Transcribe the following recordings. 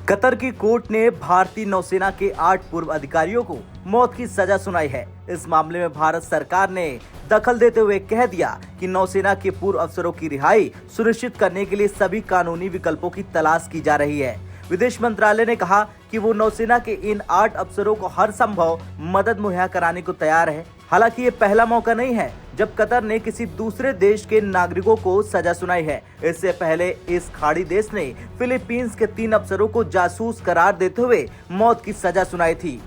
Qatar की court ने भारतीय नौसेना के 8 पूर्व अधिकारियों को मौत की सजा सुनाई है। इस मामले में भारत सरकार ने दखल देते हुए कह दिया कि नौसेना के पूर्व अफसरों की रिहाई सुनिश्चित करने के लिए सभी कानूनी विकल्पों की तलाश की जा रही है। विदेश मंत्रालय ने कहा कि वो नौसेना के इन 8 अफसरों को हर संभव मदद मुहैया कराने को तैयार है। हालांकि ये पहला मौका नहीं है जब कतर ने किसी दूसरे देश के नागरिकों को सजा सुनाई है। इससे पहले इस खाड़ी देश ने फिलीपींस के 3 अफसरों को जासूस करार देते हुए मौत की सजा सुनाई थी।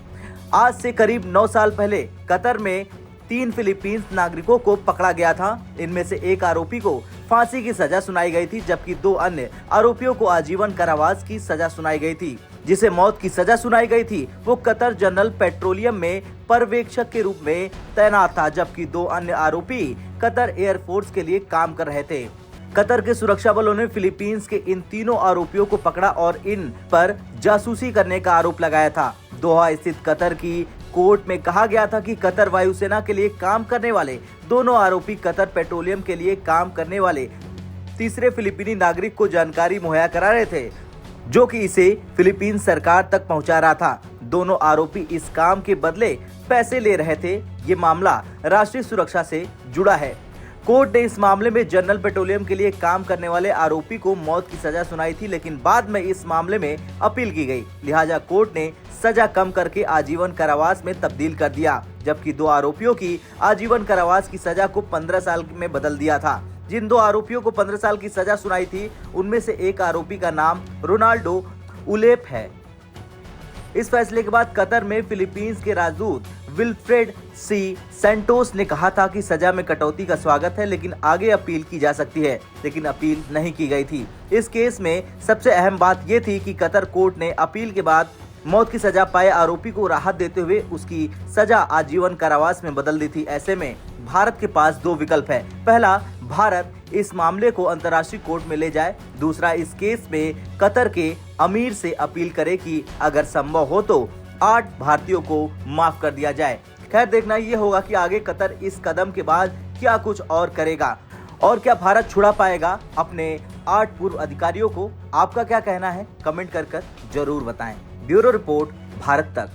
आज से करीब 9 साल पहले कतर में 3 फिलीपींस नागरिकों को पकड़ा गया था। इनमें से एक आरोपी को फांसी की सजा सुनाई गई थी, जबकि 2 अन्य आरोपियों को आजीवन कारावास की सजा सुनाई गई थी। जिसे मौत की सजा सुनाई गई थी वो कतर जनरल पेट्रोलियम में पर्यवेक्षक के रूप में तैनात था, जबकि 2 अन्य आरोपी कतर एयरफोर्स के लिए काम कर रहे थे। कतर के सुरक्षा बलों ने फिलीपींस के इन तीनों आरोपियों को पकड़ा और इन पर जासूसी करने का आरोप लगाया था। दोहा स्थित कतर की कोर्ट में कहा गया था कि कतर वायुसेना के लिए काम करने वाले दोनों आरोपी कतर पेट्रोलियम के लिए काम करने वाले तीसरे फिलीपीनी नागरिक को जानकारी मुहैया करा रहे थे, जो कि इसे फिलीपींस सरकार तक पहुंचा रहा था। दोनों आरोपी इस काम के बदले पैसे ले रहे थे। ये मामला राष्ट्रीय सुरक्षा से जुड़ा है। कोर्ट ने इस मामले में जनरल पेट्रोलियम के लिए काम करने वाले आरोपी को मौत की सजा सुनाई थी, लेकिन बाद में इस मामले में अपील की गई। लिहाजा कोर्ट ने सजा कम करके आजीवन कारावास में तब्दील कर दिया, जबकि 2 आरोपियों की आजीवन कारावास की सजा को 15 साल में बदल दिया था। जिन 2 आरोपियों को 15 साल की सजा सुनाई थी उनमें से एक आरोपी का नाम रोनाल्डो उलेप है। इस फैसले के बाद कतर में फिलीपींस के राजदूत विल्फ्रेड सी सेंटोस ने कहा था कि सजा में कटौती का स्वागत है, लेकिन आगे अपील की जा सकती है, लेकिन अपील नहीं की गई थी। इस केस में सबसे अहम बात यह थी कि कतर कोर्ट ने अपील के बाद मौत की सजा पाए आरोपी को राहत देते हुए उसकी सजा आजीवन कारावास में बदल दी थी। ऐसे में भारत के पास 2 विकल्प है। पहला, भारत इस मामले को अंतर्राष्ट्रीय कोर्ट में ले जाए। दूसरा, इस केस में कतर के अमीर से अपील करे कि अगर संभव हो तो 8 भारतीयों को माफ कर दिया जाए। खैर, देखना ये होगा कि आगे कतर इस कदम के बाद क्या कुछ और करेगा और क्या भारत छुड़ा पाएगा अपने 8 पूर्व अधिकारियों को। आपका क्या कहना है कमेंट कर जरूर बताएं। ब्यूरो रिपोर्ट, भारत तक।